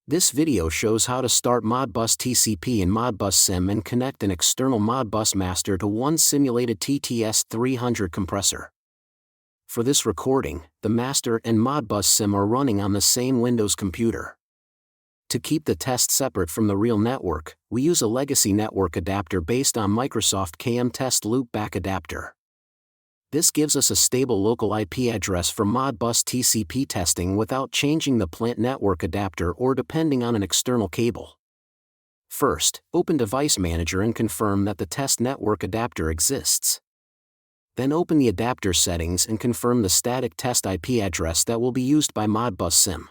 This video shows how to start Modbus TCP and Modbus SIM and connect an external Modbus Master to one simulated TTS300 compressor. For this recording, the Master and Modbus SIM are running on the same Windows computer. To keep the test separate from the real network, we use a legacy network adapter based on Microsoft Cam Test Loopback adapter. This gives us a stable local IP address for Modbus TCP testing without changing the plant network adapter or depending on an external cable. First, open Device Manager and confirm that the test network adapter exists. Then open the adapter settings and confirm the static test IP address that will be used by Modbus SIM.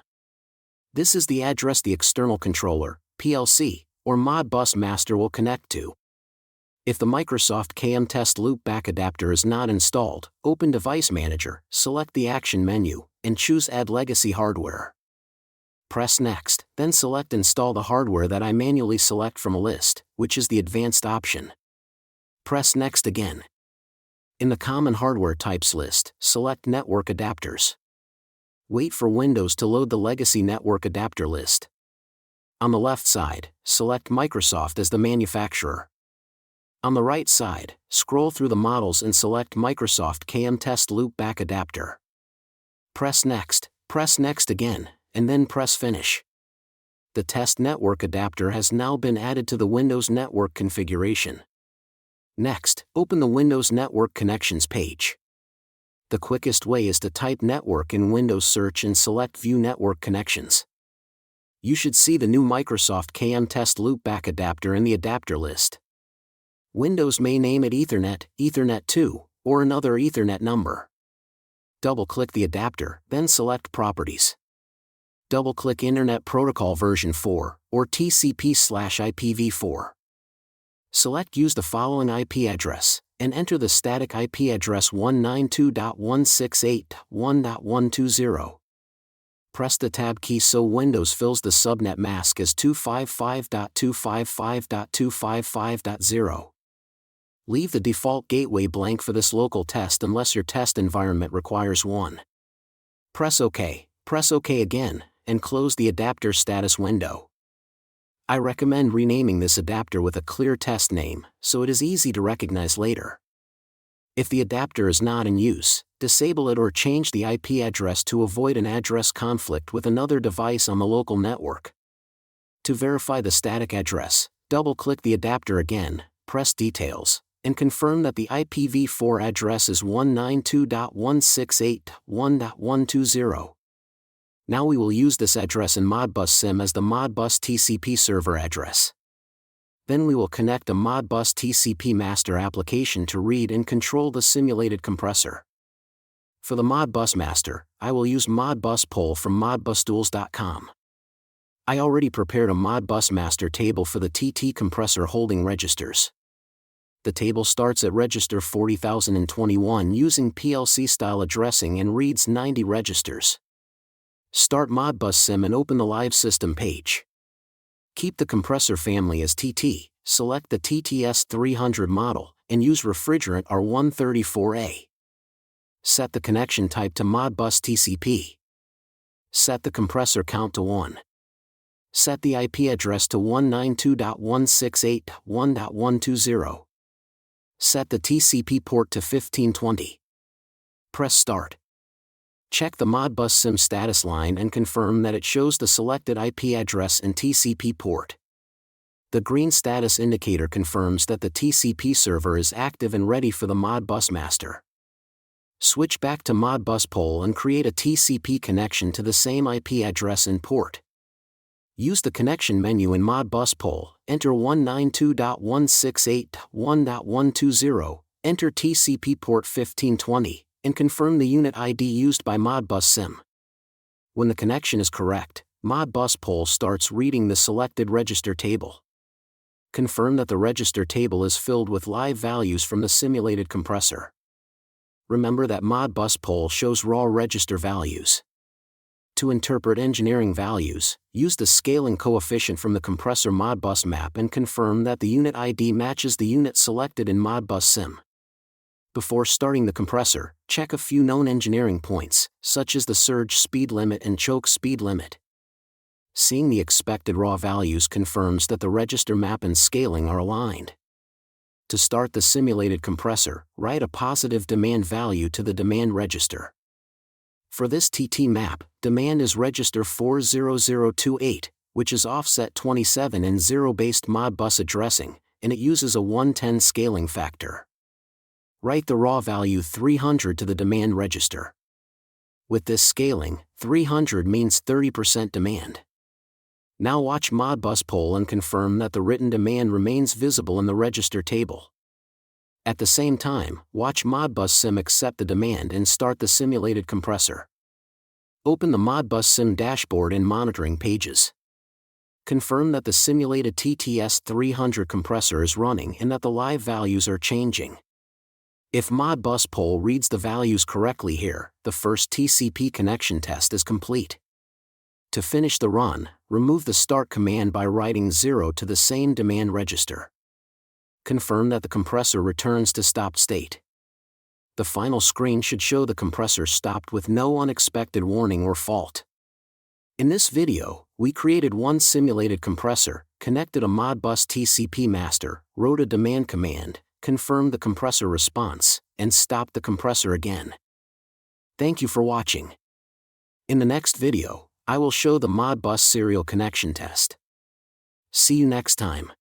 This is the address the external controller, PLC, or Modbus Master will connect to. If the Microsoft Cam Test Loopback adapter is not installed, open Device Manager, select the Action menu, and choose Add Legacy Hardware. Press Next, then select Install the hardware that I manually select from a list, which is the Advanced option. Press Next again. In the Common Hardware Types list, select Network Adapters. Wait for Windows to load the Legacy Network Adapter list. On the left side, select Microsoft as the manufacturer. On the right side, scroll through the models and select Microsoft Cam Test Loopback adapter. Press Next again, and then press Finish. The test network adapter has now been added to the Windows Network configuration. Next, open the Windows Network Connections page. The quickest way is to type Network in Windows Search and select View Network Connections. You should see the new Microsoft Cam Test Loopback adapter in the adapter list. Windows may name it Ethernet, Ethernet 2, or another Ethernet number. Double-click the adapter, then select Properties. Double-click Internet Protocol version 4, or TCP/IPv4. Select Use the following IP address, and enter the static IP address 192.168.1.120. Press the Tab key so Windows fills the subnet mask as 255.255.255.0. Leave the default gateway blank for this local test unless your test environment requires one. Press OK again, and close the adapter status window. I recommend renaming this adapter with a clear test name, so it is easy to recognize later. If the adapter is not in use, disable it or change the IP address to avoid an address conflict with another device on the local network. To verify the static address, double-click the adapter again, press Details, and confirm that the IPv4 address is 192.168.1.120. Now we will use this address in Modbus SIM as the Modbus TCP server address. Then we will connect a Modbus TCP Master application to read and control the simulated compressor. For the Modbus Master, I will use Modbus Poll from modbustools.com. I already prepared a Modbus Master table for the TT compressor holding registers. The table starts at register 40,021 using PLC-style addressing and reads 90 registers. Start Modbus SIM and open the Live System page. Keep the compressor family as TT, select the TTS300 model, and use refrigerant R134A. Set the connection type to Modbus TCP. Set the compressor count to 1. Set the IP address to 192.168.1.120. Set the TCP port to 1520. Press Start. Check the Modbus SIM status line and confirm that it shows the selected IP address and TCP port. The green status indicator confirms that the TCP server is active and ready for the Modbus Master. Switch back to Modbus Poll and create a TCP connection to the same IP address and port. Use the connection menu in Modbus Poll, enter 192.168.1.120, enter TCP port 1520, and confirm the unit ID used by Modbus SIM. When the connection is correct, Modbus Poll starts reading the selected register table. Confirm that the register table is filled with live values from the simulated compressor. Remember that Modbus Poll shows raw register values. To interpret engineering values, use the scaling coefficient from the compressor Modbus map and confirm that the unit ID matches the unit selected in Modbus SIM. Before starting the compressor, check a few known engineering points, such as the surge speed limit and choke speed limit. Seeing the expected raw values confirms that the register map and scaling are aligned. To start the simulated compressor, write a positive demand value to the demand register. For this TT map, demand is register 40028, which is offset 27 in zero-based Modbus addressing, and it uses a 110 scaling factor. Write the raw value 300 to the demand register. With this scaling, 300 means 30% demand. Now watch Modbus poll and confirm that the written demand remains visible in the register table. At the same time, watch ModbusSim accept the demand and start the simulated compressor. Open the ModbusSim dashboard in monitoring pages. Confirm that the simulated TTS300 compressor is running and that the live values are changing. If Modbus poll reads the values correctly here, the first TCP connection test is complete. To finish the run, remove the start command by writing 0 to the same demand register. Confirm that the compressor returns to stopped state. The final screen should show the compressor stopped with no unexpected warning or fault. In this video, we created one simulated compressor, connected a Modbus TCP master, wrote a demand command, confirmed the compressor response, and stopped the compressor again. Thank you for watching. In the next video, I will show the Modbus serial connection test. See you next time.